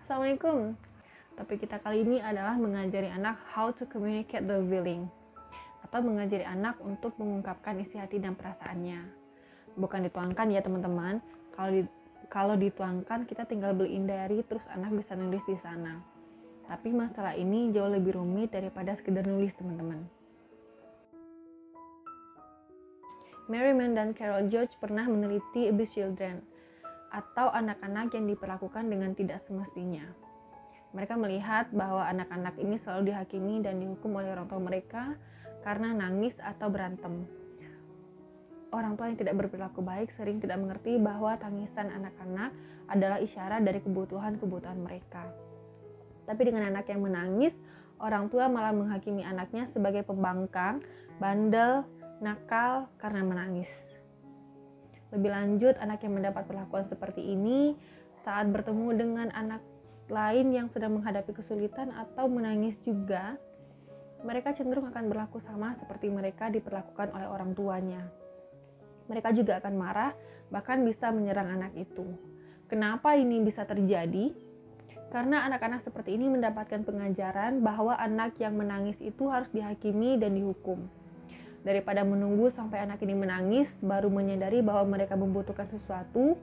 Assalamualaikum. Topik kita kali ini adalah mengajari anak how to communicate the feeling, atau mengajari anak untuk mengungkapkan isi hati dan perasaannya. Bukan dituangkan ya teman-teman. Kalau dituangkan kita tinggal beliin diary terus anak bisa nulis di sana. Tapi masalah ini jauh lebih rumit daripada sekedar nulis teman-teman. Merriman dan Carol George pernah meneliti abuse children, atau anak-anak yang diperlakukan dengan tidak semestinya. Mereka melihat bahwa anak-anak ini selalu dihakimi dan dihukum oleh orang tua mereka karena nangis atau berantem. Orang tua yang tidak berperilaku baik sering tidak mengerti bahwa tangisan anak-anak adalah isyarat dari kebutuhan-kebutuhan mereka. Tapi dengan anak yang menangis, orang tua malah menghakimi anaknya sebagai pembangkang, bandel, nakal karena menangis. Lebih lanjut, anak yang mendapat perlakuan seperti ini saat bertemu dengan anak lain yang sedang menghadapi kesulitan atau menangis juga, mereka cenderung akan berlaku sama seperti mereka diperlakukan oleh orang tuanya. Mereka juga akan marah, bahkan bisa menyerang anak itu. Kenapa ini bisa terjadi? Karena anak-anak seperti ini mendapatkan pengajaran bahwa anak yang menangis itu harus dihakimi dan dihukum. Daripada menunggu sampai anak ini menangis baru menyadari bahwa mereka membutuhkan sesuatu,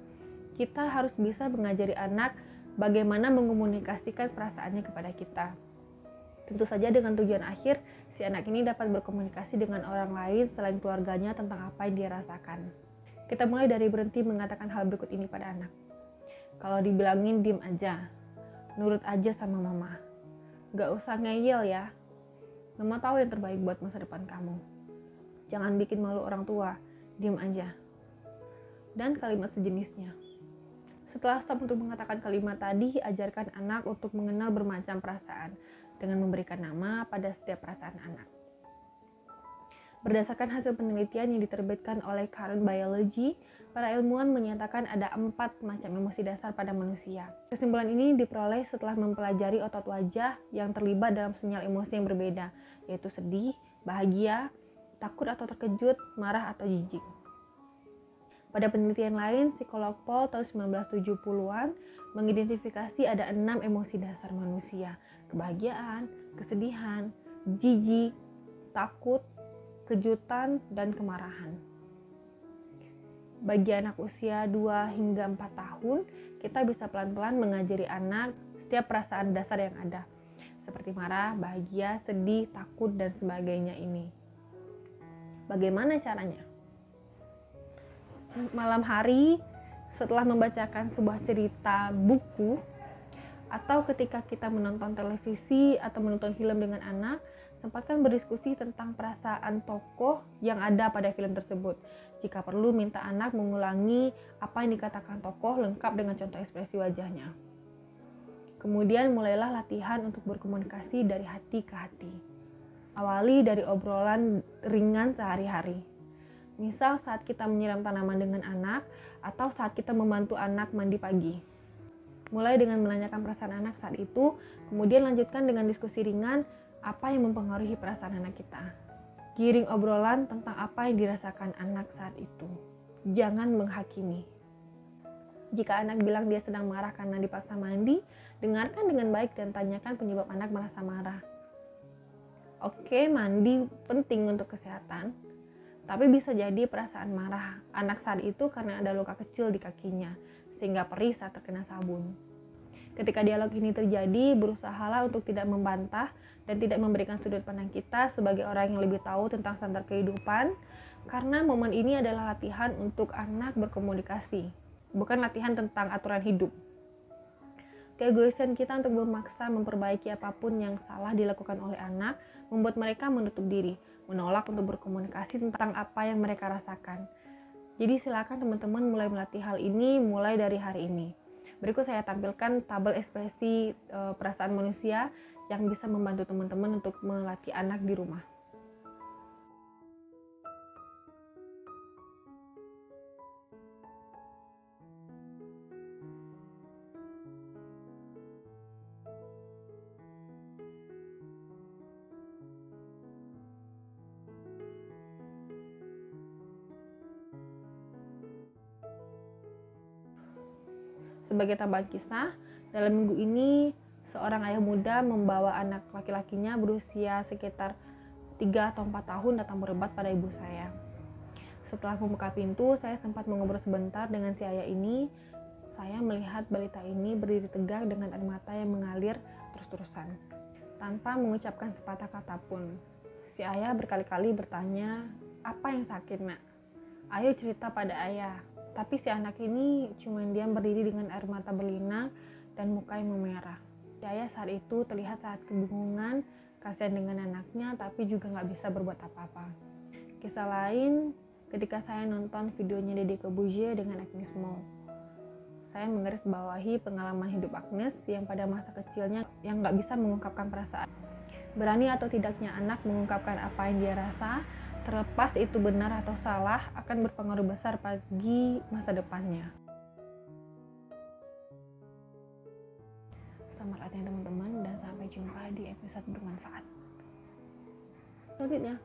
kita harus bisa mengajari anak bagaimana mengomunikasikan perasaannya kepada kita. Tentu saja dengan tujuan akhir, si anak ini dapat berkomunikasi dengan orang lain selain keluarganya tentang apa yang dia rasakan. Kita mulai dari berhenti mengatakan hal berikut ini pada anak. Kalau dibilangin diem aja, nurut aja sama mama. Gak usah ngeyel ya, mama tahu yang terbaik buat masa depan kamu. Jangan bikin malu orang tua, diem aja. Dan kalimat sejenisnya. Setelah stop untuk mengatakan kalimat tadi, ajarkan anak untuk mengenal bermacam perasaan dengan memberikan nama pada setiap perasaan anak. Berdasarkan hasil penelitian yang diterbitkan oleh Current Biology, para ilmuwan menyatakan ada 4 macam emosi dasar pada manusia. Kesimpulan ini diperoleh setelah mempelajari otot wajah yang terlibat dalam sinyal emosi yang berbeda, yaitu sedih, bahagia, takut atau terkejut, marah atau jijik. Pada penelitian lain, psikolog Paul tahun 1970-an mengidentifikasi ada 6 emosi dasar manusia: kebahagiaan, kesedihan, jijik, takut, kejutan, dan kemarahan. Bagi anak usia 2 hingga 4 tahun, kita bisa pelan-pelan mengajari anak setiap perasaan dasar yang ada, seperti marah, bahagia, sedih, takut, dan sebagainya ini. Bagaimana caranya? Malam hari setelah membacakan sebuah cerita buku, atau ketika kita menonton televisi atau menonton film dengan anak, sempatkan berdiskusi tentang perasaan tokoh yang ada pada film tersebut. Jika perlu, minta anak mengulangi apa yang dikatakan tokoh lengkap dengan contoh ekspresi wajahnya. Kemudian mulailah latihan untuk berkomunikasi dari hati ke hati. Awali dari obrolan ringan sehari-hari. Misal saat kita menyiram tanaman dengan anak, atau saat kita membantu anak mandi pagi. Mulai dengan menanyakan perasaan anak saat itu, kemudian lanjutkan dengan diskusi ringan apa yang mempengaruhi perasaan anak kita. Giring obrolan tentang apa yang dirasakan anak saat itu. Jangan menghakimi. Jika anak bilang dia sedang marah karena dipaksa mandi, dengarkan dengan baik dan tanyakan penyebab anak merasa marah. Oke, mandi penting untuk kesehatan, tapi bisa jadi perasaan marah anak saat itu karena ada luka kecil di kakinya, sehingga perih saat terkena sabun. Ketika dialog ini terjadi, berusahalah untuk tidak membantah dan tidak memberikan sudut pandang kita sebagai orang yang lebih tahu tentang standar kehidupan, karena momen ini adalah latihan untuk anak berkomunikasi, bukan latihan tentang aturan hidup. Keegoisan kita untuk memaksa memperbaiki apapun yang salah dilakukan oleh anak membuat mereka menutup diri, menolak untuk berkomunikasi tentang apa yang mereka rasakan. Jadi silakan teman-teman mulai melatih hal ini mulai dari hari ini. Berikut saya tampilkan tabel ekspresi perasaan manusia yang bisa membantu teman-teman untuk melatih anak di rumah. Sebagai tambahan kisah, Dalam minggu ini, seorang ayah muda membawa anak laki-lakinya berusia sekitar 3 atau 4 tahun datang berobat pada ibu saya. Setelah membuka pintu, saya sempat mengobrol sebentar dengan si ayah ini. Saya melihat balita ini berdiri tegak dengan air mata yang mengalir terus-terusan, tanpa mengucapkan sepatah kata pun. Si ayah berkali-kali bertanya, "Apa yang sakit, Nak? Ayo cerita pada ayah." Tapi si anak ini cuma diam berdiri dengan air mata berlinang dan muka yang memerah. Si ayah saat itu terlihat sangat kebingungan, kasihan dengan anaknya, tapi juga nggak bisa berbuat apa-apa. Kisah lain, ketika saya nonton videonya Deddy Corbuzier dengan Agnes Mo. Saya menggarisbawahi pengalaman hidup Agnes yang pada masa kecilnya yang nggak bisa mengungkapkan perasaan. Berani atau tidaknya anak mengungkapkan apa yang dia rasa, terlepas itu benar atau salah, akan berpengaruh besar bagi masa depannya. Selamat latihan teman-teman, dan sampai jumpa di episode bermanfaat selanjutnya.